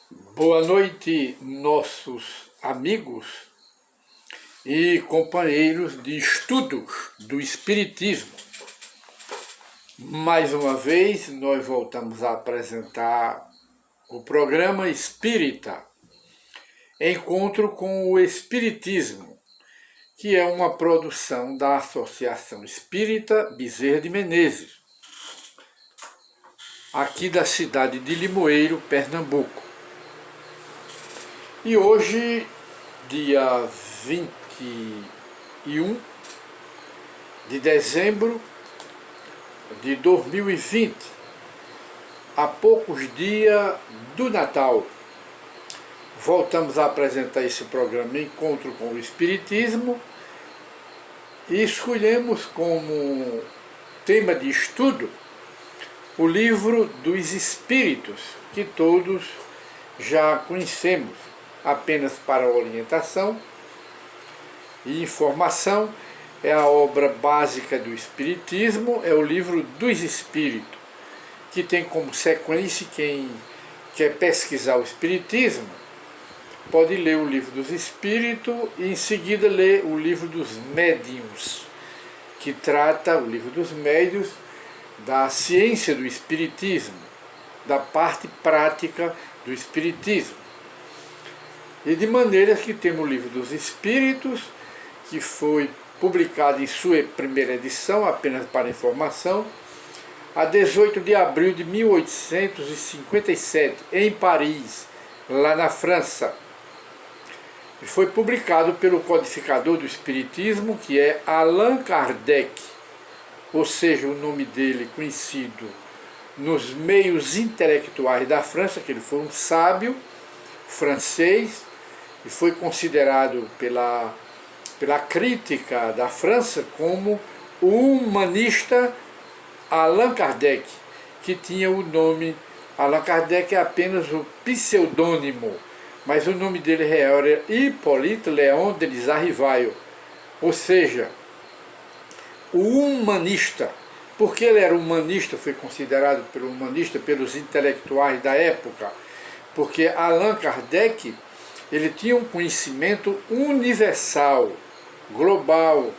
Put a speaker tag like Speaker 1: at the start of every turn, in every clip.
Speaker 1: Boa noite, nossos amigos e companheiros de estudos do Espiritismo. Mais uma vez, nós voltamos a apresentar o programa Espírita, Encontro com o Espiritismo, que é uma produção da Associação Espírita Bezerra de Menezes, aqui da cidade de Limoeiro, Pernambuco. E hoje, dia 21 de dezembro de 2020, há poucos dias do Natal, voltamos a apresentar esse programa Encontro com o Espiritismo e escolhemos como tema de estudo o livro dos Espíritos, que todos já conhecemos. Apenas para orientação e informação, é a obra básica do Espiritismo, é o livro dos Espíritos, que tem como sequência, quem quer pesquisar o Espiritismo, pode ler o livro dos Espíritos e em seguida ler o livro dos Médiuns, que trata, o livro dos Médiuns, da ciência do Espiritismo, da parte prática do Espiritismo. E de maneira que temos o livro dos Espíritos, que foi publicado em sua primeira edição, apenas para informação, a 18 de abril de 1857, em Paris, lá na França. E foi publicado pelo codificador do Espiritismo, que é Allan Kardec, ou seja, o nome dele conhecido nos meios intelectuais da França, que ele foi um sábio francês, e foi considerado pela crítica da França como o humanista Allan Kardec, que tinha o nome, Allan Kardec é apenas o pseudônimo, mas o nome dele real era Hippolyte Léon Denis Arrivaille, ou seja, o humanista. Porque ele era humanista, foi considerado pelo humanista, pelos intelectuais da época, porque Allan Kardec ele tinha um conhecimento universal, global.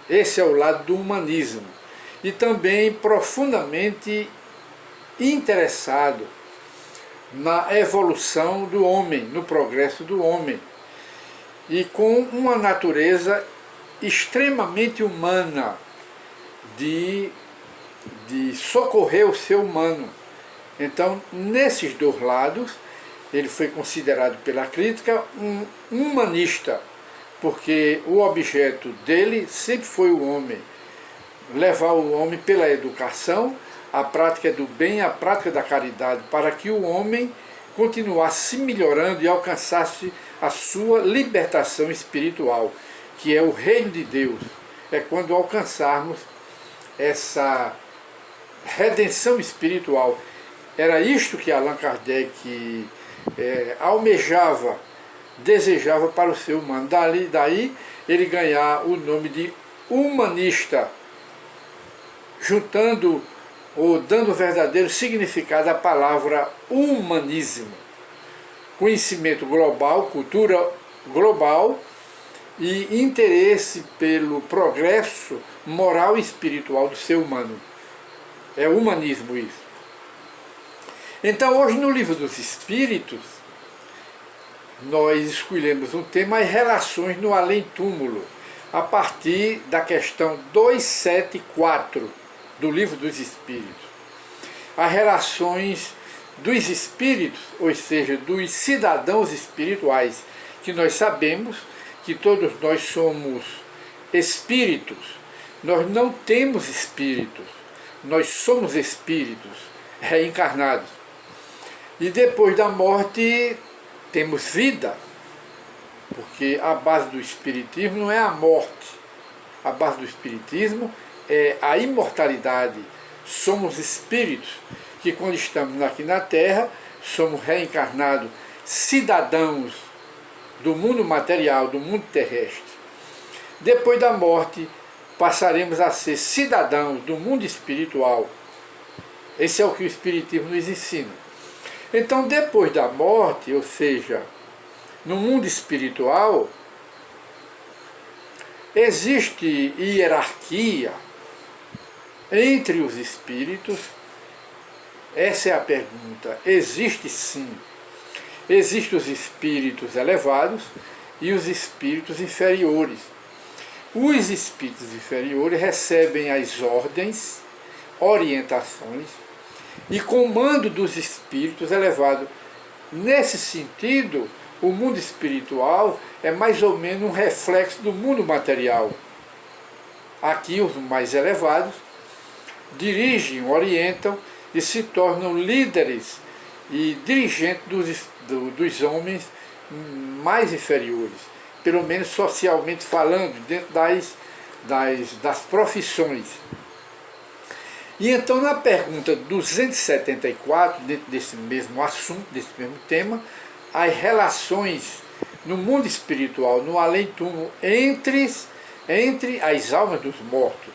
Speaker 1: Esse é o lado do humanismo. E também profundamente interessado na evolução do homem, no progresso do homem. E com uma natureza extremamente humana, de socorrer o ser humano. Então, nesses dois lados, ele foi considerado pela crítica um humanista, porque o objeto dele sempre foi o homem, levar o homem pela educação, a prática do bem, a prática da caridade, para que o homem continuasse se melhorando e alcançasse a sua libertação espiritual, que é o reino de Deus. É quando alcançarmos essa redenção espiritual. Era isto que Allan Kardec almejava, desejava para o ser humano. Daí ele ganhar o nome de humanista, juntando ou dando verdadeiro significado à palavra humanismo. Conhecimento global, cultura global e interesse pelo progresso moral e espiritual do ser humano. É humanismo isso. Então, hoje no livro dos Espíritos, nós escolhemos um tema, as relações no além-túmulo, a partir da questão 274 do livro dos Espíritos. As relações dos espíritos, ou seja, dos cidadãos espirituais, que nós sabemos que todos nós somos espíritos. Nós não temos espíritos, nós somos espíritos reencarnados. E depois da morte temos vida, porque a base do espiritismo não é a morte, a base do espiritismo é a imortalidade. Somos espíritos que quando estamos aqui na Terra, somos reencarnados, cidadãos do mundo material, do mundo terrestre. Depois da morte, passaremos a ser cidadãos do mundo espiritual. Esse é o que o Espiritismo nos ensina. Então, depois da morte, ou seja, no mundo espiritual, existe hierarquia entre os espíritos? Essa é a pergunta. Existe sim. Existem os espíritos elevados e os espíritos inferiores. Os espíritos inferiores recebem as ordens, orientações e comando dos espíritos elevados. Nesse sentido, o mundo espiritual é mais ou menos um reflexo do mundo material. Aqui, os mais elevados dirigem, orientam e se tornam líderes e dirigentes dos homens mais inferiores, pelo menos socialmente falando, dentro das profissões. E então, na pergunta 274, dentro desse mesmo assunto, desse mesmo tema, as relações no mundo espiritual, no além-túmulo, entre as almas dos mortos,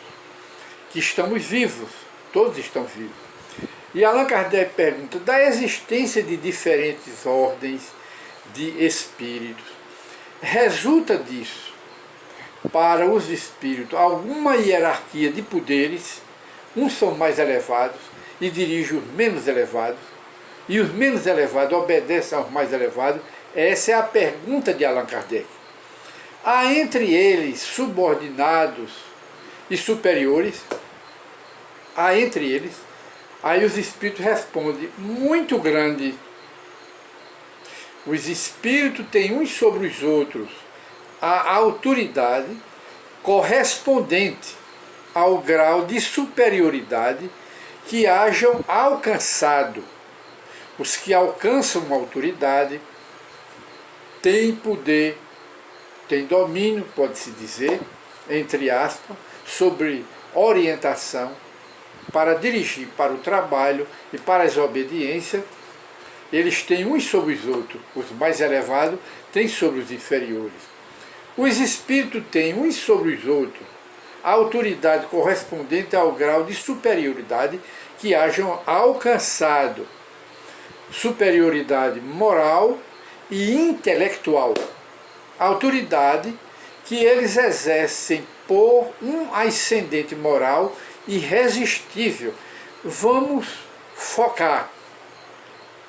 Speaker 1: que estamos vivos, todos estão vivos. E Allan Kardec pergunta da existência de diferentes ordens de espíritos. Resulta disso, para os espíritos, alguma hierarquia de poderes? Uns são mais elevados e dirigem os menos elevados, e os menos elevados obedecem aos mais elevados? Essa é a pergunta de Allan Kardec. Há entre eles subordinados e superiores? Há entre eles? Aí os espíritos respondem, muito grande. Os espíritos têm uns sobre os outros a autoridade correspondente ao grau de superioridade que hajam alcançado. Os que alcançam uma autoridade têm poder, têm domínio, pode-se dizer, entre aspas, sobre orientação para dirigir para o trabalho e para as obediências. Eles têm uns sobre os outros, os mais elevados têm sobre os inferiores. Os espíritos têm uns sobre os outros a autoridade correspondente ao grau de superioridade que hajam alcançado, superioridade moral e intelectual, autoridade que eles exercem por um ascendente moral irresistível. Vamos focar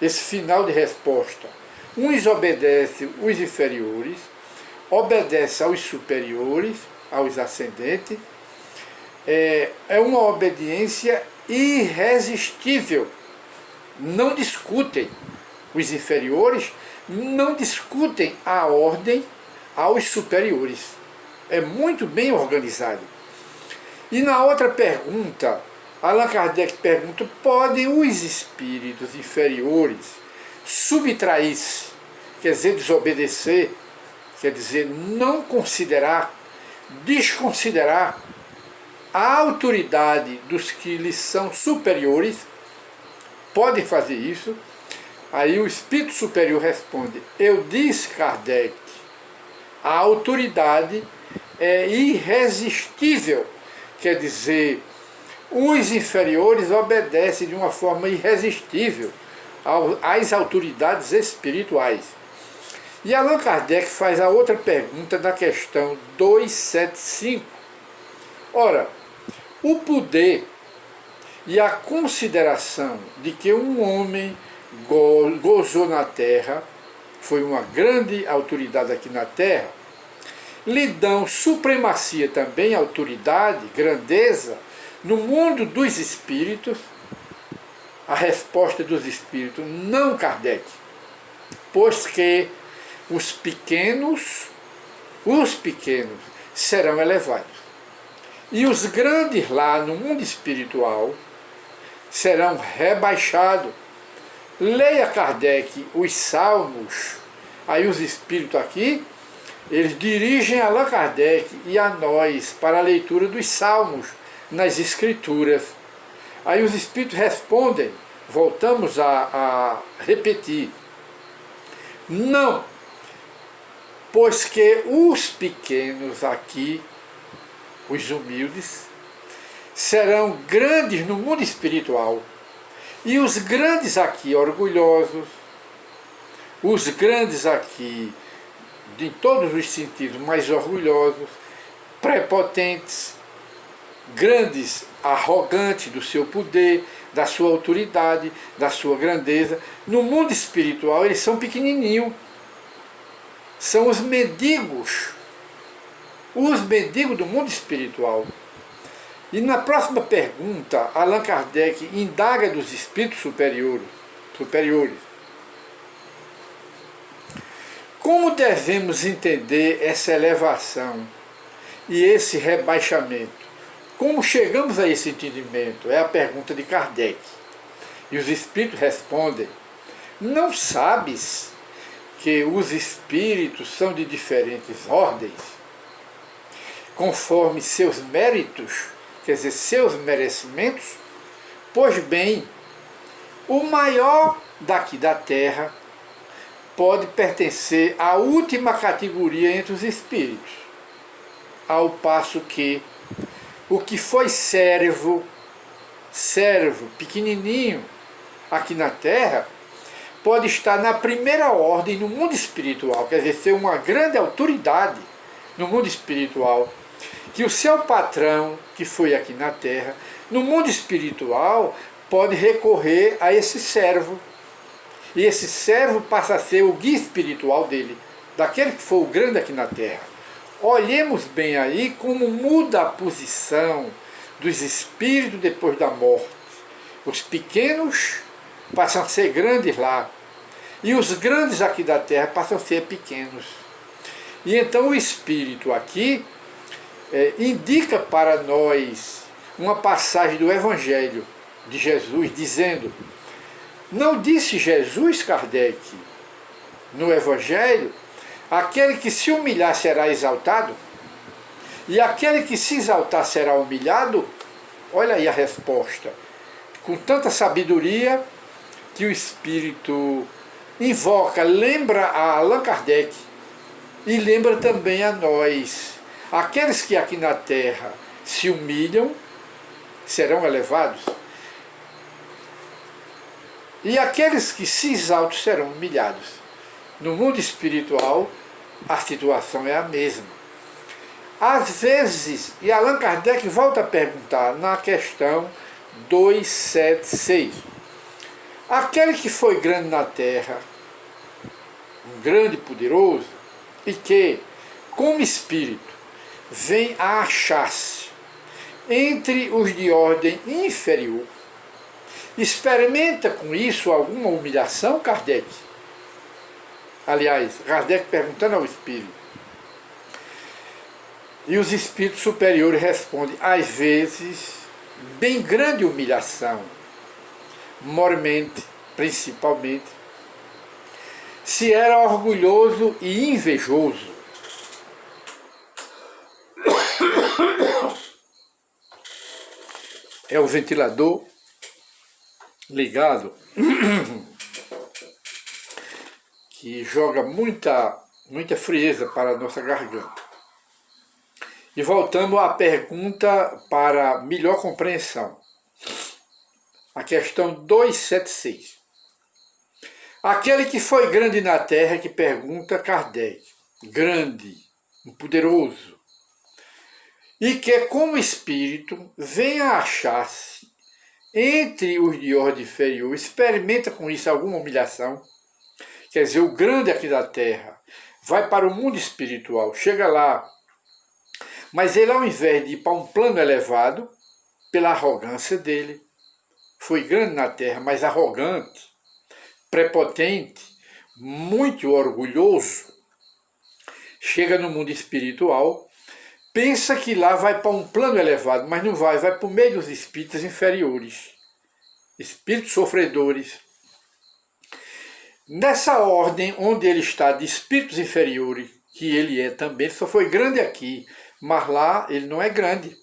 Speaker 1: esse final de resposta. Uns obedecem os inferiores, obedecem aos superiores, aos ascendentes. É uma obediência irresistível. Não discutem. Os inferiores não discutem a ordem aos superiores. É muito bem organizado. E na outra pergunta, Allan Kardec pergunta, podem os espíritos inferiores subtrair-se, quer dizer, desobedecer, quer dizer, não considerar, desconsiderar a autoridade dos que lhes são superiores? Podem fazer isso? Aí o espírito superior responde, eu disse, Kardec, a autoridade é irresistível, quer dizer, os inferiores obedecem de uma forma irresistível às autoridades espirituais. E Allan Kardec faz a outra pergunta na questão 275. Ora, o poder e a consideração de que um homem gozou na Terra, foi uma grande autoridade aqui na Terra, lhe dão supremacia também, autoridade, grandeza, no mundo dos espíritos? A resposta dos espíritos, não, Kardec, pois que os pequenos serão elevados, e os grandes lá no mundo espiritual serão rebaixados. Leia, Kardec, os Salmos. Aí os espíritos aqui, eles dirigem a Allan Kardec e a nós para a leitura dos Salmos nas Escrituras. Aí os espíritos respondem, voltamos a repetir, não, pois que os pequenos aqui, os humildes, serão grandes no mundo espiritual, E os grandes aqui orgulhosos, os grandes aqui, de todos os sentidos, mais orgulhosos, prepotentes, grandes, arrogantes do seu poder, da sua autoridade, da sua grandeza. No mundo espiritual eles são pequenininhos, são os mendigos do mundo espiritual. E na próxima pergunta, Allan Kardec indaga dos espíritos superiores. Como devemos entender essa elevação e esse rebaixamento? Como chegamos a esse entendimento? É a pergunta de Kardec. E os espíritos respondem: não sabes que os espíritos são de diferentes ordens, conforme seus méritos, quer dizer, seus merecimentos? Pois bem, o maior daqui da Terra pode pertencer à última categoria entre os espíritos, ao passo que o que foi servo pequenininho aqui na Terra, pode estar na primeira ordem no mundo espiritual, quer dizer, ser uma grande autoridade no mundo espiritual, que o seu patrão, que foi aqui na Terra, no mundo espiritual, pode recorrer a esse servo. E esse servo passa a ser o guia espiritual dele, daquele que foi o grande aqui na Terra. Olhemos bem aí como muda a posição dos espíritos depois da morte. Os pequenos passam a ser grandes lá, e os grandes aqui da Terra passam a ser pequenos. E então o espírito aqui indica para nós uma passagem do Evangelho de Jesus, dizendo: não disse Jesus, Kardec, no Evangelho, aquele que se humilhar será exaltado, e aquele que se exaltar será humilhado? Olha aí a resposta, com tanta sabedoria que o Espírito invoca, lembra a Allan Kardec e lembra também a nós. Aqueles que aqui na Terra se humilham serão elevados, e aqueles que se exaltam serão humilhados. No mundo espiritual, a situação é a mesma. Às vezes, e Allan Kardec volta a perguntar na questão 276, aquele que foi grande na Terra, um grande poderoso, e que, como espírito, vem a achar-se entre os de ordem inferior, experimenta com isso alguma humilhação, Kardec? Aliás, Kardec perguntando ao espírito. E os espíritos superiores respondem: às vezes, bem grande humilhação, mormente, principalmente, se era orgulhoso e invejoso. É o ventilador ligado que joga muita frieza para a nossa garganta. E voltamos à pergunta para melhor compreensão. A questão 276. Aquele que foi grande na Terra, que pergunta Kardec, grande, poderoso, e que como espírito vem a achar-se entre os de ordem inferior, experimenta com isso alguma humilhação? Quer dizer, o grande aqui da Terra vai para o mundo espiritual, chega lá, mas ele, ao invés de ir para um plano elevado, pela arrogância dele, foi grande na Terra, mas arrogante, prepotente, muito orgulhoso, chega no mundo espiritual, pensa que lá vai para um plano elevado, mas não vai, vai para o meio dos espíritos inferiores, espíritos sofredores. Nessa ordem onde ele está de espíritos inferiores, que ele é também, só foi grande aqui, mas lá ele não é grande.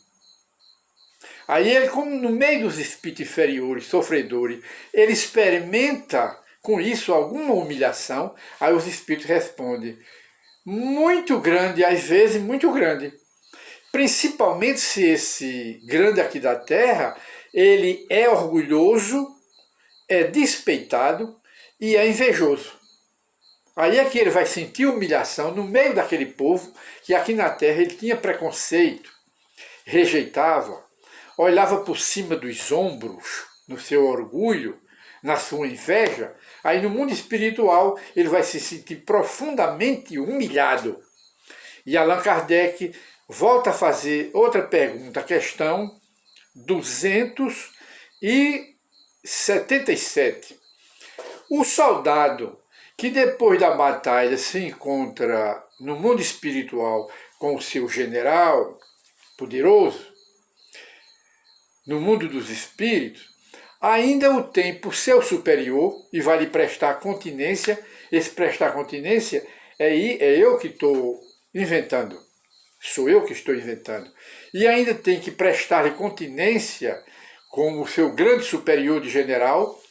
Speaker 1: Aí ele, como no meio dos espíritos inferiores, sofredores, ele experimenta com isso alguma humilhação, aí os espíritos respondem: muito grande, às vezes muito grande. Principalmente se esse grande aqui da Terra, ele é orgulhoso é despeitado e é invejoso. Aí é que ele vai sentir humilhação no meio daquele povo que aqui na terra ele tinha preconceito, rejeitava, olhava por cima dos ombros, no seu orgulho, na sua inveja. Aí no mundo espiritual ele vai se sentir profundamente humilhado. E Allan Kardec volta a fazer outra pergunta, a questão 277. O soldado que depois da batalha se encontra no mundo espiritual com o seu general poderoso, no mundo dos espíritos, ainda o tem por seu superior e vai lhe prestar continência. Esse prestar continência é eu que estou inventando, sou eu que estou inventando. E ainda tem que prestar-lhe continência com o seu grande superior de general.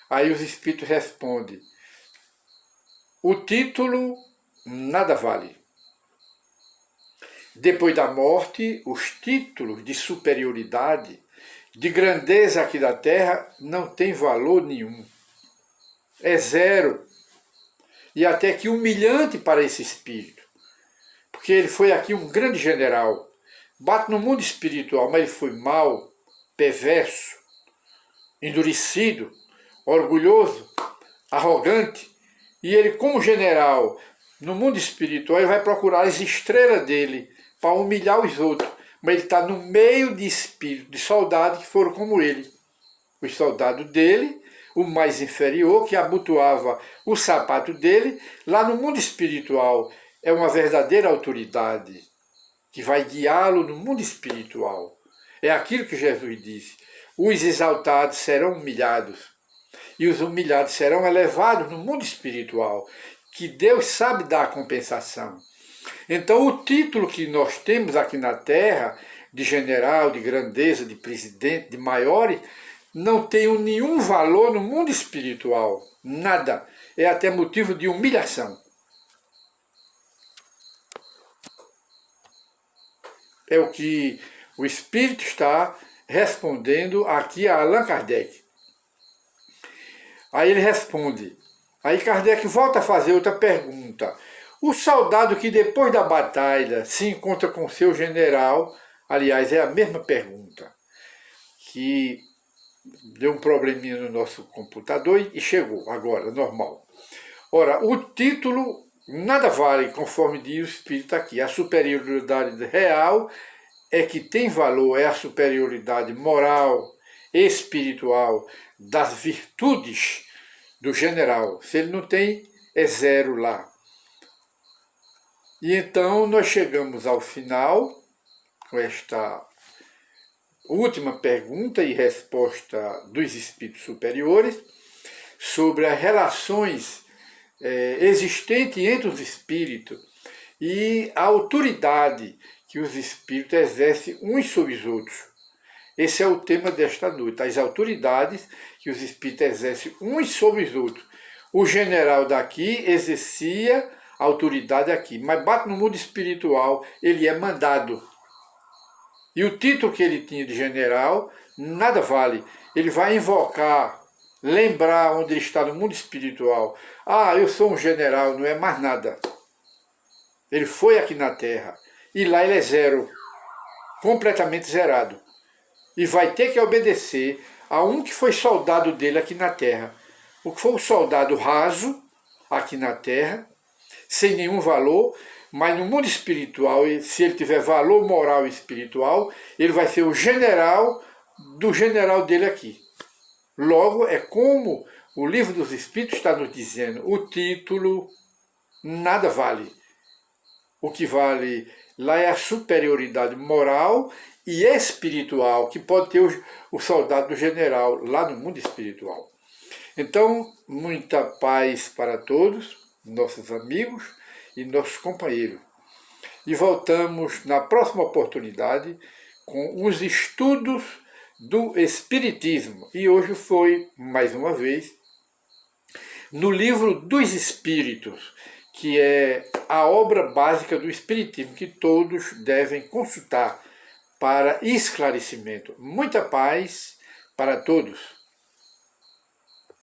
Speaker 1: Aí os espíritos respondem: o título nada vale. Depois da morte, os títulos de superioridade, de grandeza aqui da Terra, não têm valor nenhum. É zero. E até que humilhante para esse espírito. Porque ele foi aqui um grande general. Bate no mundo espiritual, mas ele foi mau, perverso, endurecido, orgulhoso, arrogante. E ele, como general, no mundo espiritual, ele vai procurar as estrelas dele para humilhar os outros. Mas ele está no meio de espíritos, de soldados que foram como ele. Os soldados dele, o mais inferior, que abotoava o sapato dele, lá no mundo espiritual, é uma verdadeira autoridade que vai guiá-lo no mundo espiritual. É aquilo que Jesus disse: os exaltados serão humilhados e os humilhados serão elevados no mundo espiritual, que Deus sabe dar a compensação. Então o título que nós temos aqui na Terra, de general, de grandeza, de presidente, de maiores, não tem nenhum valor no mundo espiritual, nada. É até motivo de humilhação. É o que o Espírito está respondendo aqui a Allan Kardec. Aí ele responde. Aí Kardec volta a fazer outra pergunta. O soldado que depois da batalha se encontra com seu general, aliás, é a mesma pergunta, que deu um probleminha no nosso computador e chegou agora, normal. Ora, o título nada vale, conforme diz o Espírito aqui. A superioridade real é que tem valor, é a superioridade moral, espiritual, das virtudes do general. Se ele não tem, é zero lá. E então nós chegamos ao final, com esta última pergunta e resposta dos espíritos superiores, sobre as relações existentes entre os espíritos e a autoridade que os espíritos exercem uns sobre os outros. Esse é o tema desta noite, as autoridades que os espíritos exercem uns sobre os outros. O general daqui exercia autoridade aqui, mas bate no mundo espiritual, ele é mandado. E o título que ele tinha de general nada vale. Ele vai invocar, lembrar onde ele está no mundo espiritual. Ah, eu sou um general, não é mais nada. Ele foi aqui na Terra e lá ele é zero, completamente zerado. E vai ter que obedecer a um que foi soldado dele aqui na Terra. O que foi um soldado raso aqui na Terra, sem nenhum valor, mas no mundo espiritual, se ele tiver valor moral e espiritual, ele vai ser o general do general dele aqui. Logo, é como o Livro dos Espíritos está nos dizendo, o título nada vale. O que vale lá é a superioridade moral e espiritual que pode ter o soldado do general lá no mundo espiritual. Então, muita paz para todos, nossos amigos e nossos companheiros. E voltamos na próxima oportunidade com os estudos do Espiritismo. E hoje foi, mais uma vez, no Livro dos Espíritos, que é a obra básica do Espiritismo, que todos devem consultar para esclarecimento. Muita paz para todos.